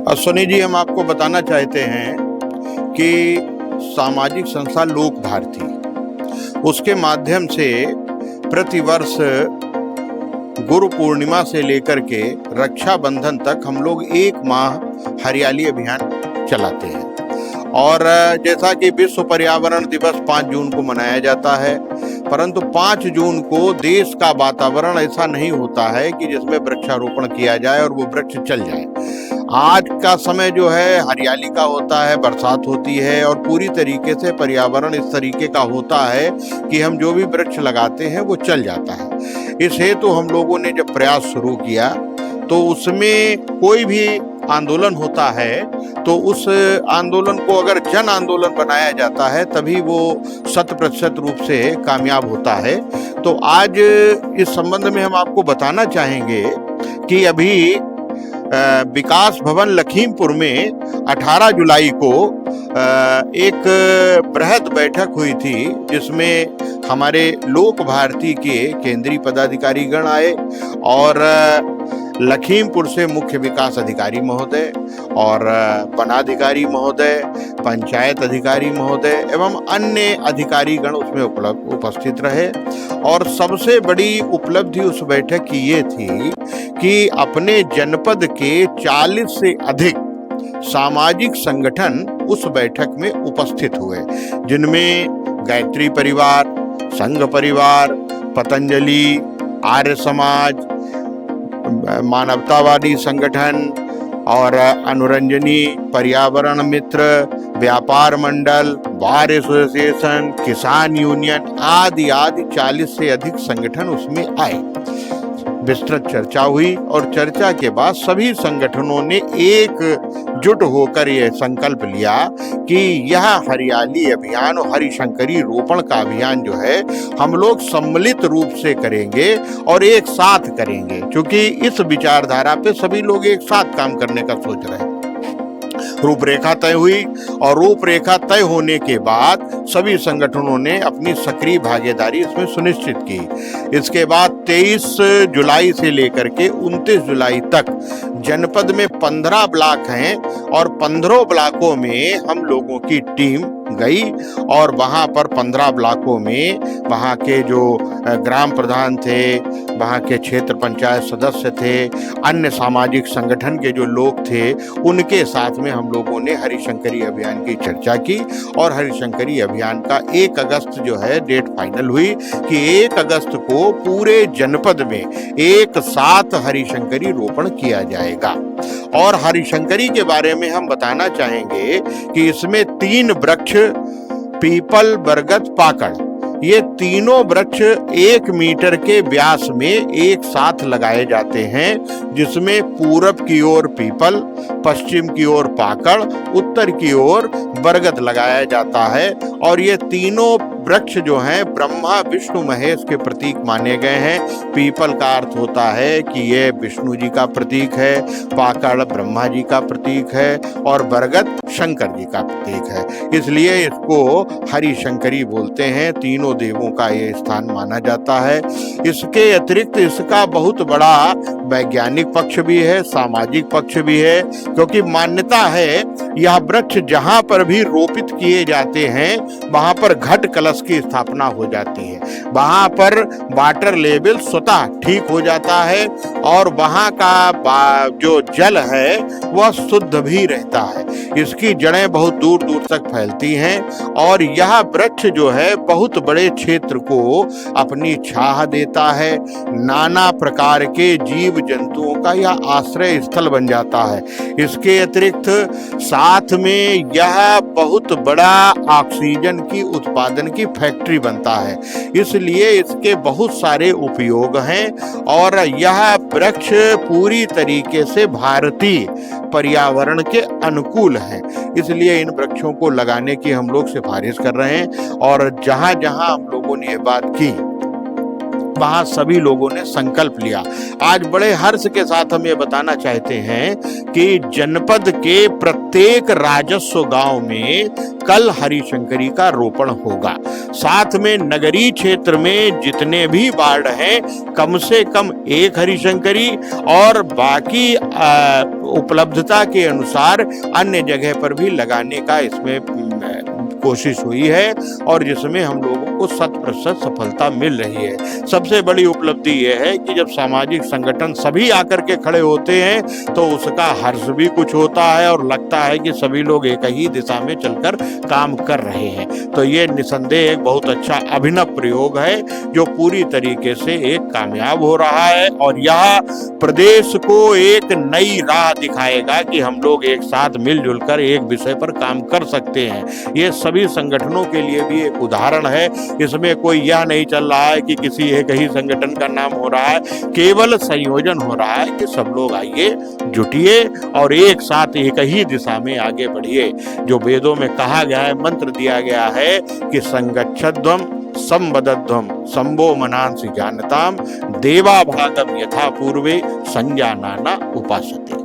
अश्वनी जी, हम आपको बताना चाहते हैं कि सामाजिक संस्था लोक भारती, उसके माध्यम से प्रतिवर्ष गुरु पूर्णिमा से लेकर के रक्षाबंधन तक हम लोग 1 माह हरियाली अभियान चलाते हैं। और जैसा कि विश्व पर्यावरण दिवस 5 जून को मनाया जाता है, परंतु 5 जून को देश का वातावरण ऐसा नहीं होता है कि जिसमें वृक्षारोपण किया जाए और वो वृक्ष चल जाए। आज का समय जो है हरियाली का होता है, बरसात होती है और पूरी तरीके से पर्यावरण इस तरीके का होता है कि हम जो भी वृक्ष लगाते हैं वो चल जाता है। इस हेतु हम लोगों ने जब प्रयास शुरू किया तो उसमें कोई भी आंदोलन होता है तो उस आंदोलन को अगर जन आंदोलन बनाया जाता है तभी वो 100% रूप से कामयाब होता है। तो आज इस संबंध में हम आपको बताना चाहेंगे कि अभी विकास भवन लखीमपुर में 18 जुलाई को एक बृहद बैठक हुई थी, जिसमें हमारे लोक भारती के केंद्रीय पदाधिकारी गण आए और लखीमपुर से मुख्य विकास अधिकारी महोदय और वनाधिकारी महोदय, पंचायत अधिकारी महोदय एवं अन्य अधिकारी गण उसमें उपस्थित रहे। और सबसे बड़ी उपलब्धि उस बैठक की ये थी कि अपने जनपद के 40 से अधिक सामाजिक संगठन उस बैठक में उपस्थित हुए, जिनमें गायत्री परिवार, संघ परिवार, पतंजलि, आर्य समाज, मानवतावादी संगठन और अनुरंजनी, पर्यावरण मित्र, व्यापार मंडल, बार एसोसिएशन, किसान यूनियन आदि 40 से अधिक संगठन उसमें आए। विस्तृत चर्चा हुई और चर्चा के बाद सभी संगठनों ने एकजुट होकर यह संकल्प लिया कि यह हरियाली अभियान और हरिशंकरी रोपण का अभियान जो है हम लोग सम्मिलित रूप से करेंगे और एक साथ करेंगे, क्योंकि इस विचारधारा पे सभी लोग एक साथ काम करने का सोच रहे हैं। रूपरेखा तय हुई और रूपरेखा तय होने के बाद सभी संगठनों ने अपनी सक्रिय भागीदारी इसमें सुनिश्चित की। इसके बाद 23 जुलाई से लेकर के 29 जुलाई तक जनपद में 15 ब्लॉक हैं और 15 ब्लॉकों में हम लोगों की टीम गई और वहां पर 15 ब्लॉकों में वहां के जो ग्राम प्रधान थे, वहां के क्षेत्र पंचायत सदस्य थे, अन्य सामाजिक संगठन के जो लोग थे, उनके साथ में हम लोगों ने हरिशंकरी अभियान की चर्चा की। और हरिशंकरी अभियान का 1 अगस्त जो है डेट फाइनल हुई कि 1 अगस्त को पूरे जनपद में एक साथ हरिशंकरी रोपण किया जाएगा। और हरिशंकरी के बारे में हम बताना चाहेंगे कि इसमें 3 वृक्ष, पीपल, बरगद, पाकड़, ये तीनों वृक्ष 1 मीटर के व्यास में एक साथ लगाए जाते हैं, जिसमें पूरब की ओर पीपल, पश्चिम की ओर पाकड़, उत्तर की ओर बरगद लगाया जाता है। और ये तीनों वृक्ष जो हैं ब्रह्मा, विष्णु, महेश के प्रतीक माने गए हैं। पीपल का अर्थ होता है कि ये विष्णु जी का प्रतीक है, पाकड़ ब्रह्मा जी का प्रतीक है और बरगद शंकर जी का प्रतीक है, इसलिए इसको हरिशंकरी बोलते हैं। तीनों देवों का ये स्थान माना जाता है। इसके अतिरिक्त इसका बहुत बड़ा वैज्ञानिक पक्ष भी है, सामाजिक पक्ष भी है, क्योंकि मान्यता है यह वृक्ष जहां पर भी रोपित किए जाते हैं वहां पर घट कलश की स्थापना हो जाती है, वहां पर वाटर लेवल स्वतः ठीक हो जाता है और वहां का जो जल है वह शुद्ध भी रहता है। इसकी जड़ें बहुत दूर दूर तक फैलती हैं और यह वृक्ष जो है बहुत बड़े क्षेत्र को अपनी छाह देता है। नाना प्रकार के जीव जंतुओं का यह आश्रय स्थल बन जाता है। इसके अतिरिक्त साथ में यह बहुत बड़ा ऑक्सीजन की उत्पादन की फैक्ट्री बनता है, इसलिए इसके बहुत सारे उपयोग हैं। और यह वृक्ष पूरी तरीके से भारतीय पर्यावरण के अनुकूल है, इसलिए इन वृक्षों को लगाने की हम लोग सिफारिश कर रहे हैं। और जहां जहां हम लोगों ने ये बात की वहां सभी लोगों ने संकल्प लिया। आज बड़े हर्ष के साथ हम ये बताना चाहते हैं कि जनपद के प्रत्येक राजस्व गांव में कल हरिशंकरी का रोपण होगा। साथ में नगरीय क्षेत्र में जितने भी वार्ड हैं कम से कम एक हरिशंकरी और बाकी उपलब्धता के अनुसार अन्य जगह पर भी लगाने का इसमें कोशिश हुई है और जिसमें हम लोगों को 100% सफलता मिल रही है। सबसे बड़ी उपलब्धि यह है कि जब सामाजिक संगठन सभी आकर के खड़े होते हैं तो उसका हर्ष भी कुछ होता है और लगता है कि सभी लोग एक ही दिशा में चलकर काम कर रहे हैं। तो ये निसंदेह एक बहुत अच्छा अभिनव प्रयोग है जो पूरी तरीके से एक कामयाब हो रहा है और यह प्रदेश को एक नई राह दिखाएगा कि हम लोग एक साथ मिलजुल कर एक विषय पर काम कर सकते हैं। ये सभी संगठनों के लिए भी एक उदाहरण है। इसमें कोई यह नहीं चल रहा है कि किसी एक ही संगठन का नाम हो रहा है, केवल संयोजन हो रहा है कि सब लोग आइए, जुटिए और एक साथ एक ही दिशा में आगे बढ़िए। जो वेदों में कहा गया है, मंत्र दिया गया है कि संगच्छध्वम संवदध्वम संभो मनांसि जानताम देवा भागम यथा पूर्वे संजानाना उपासते।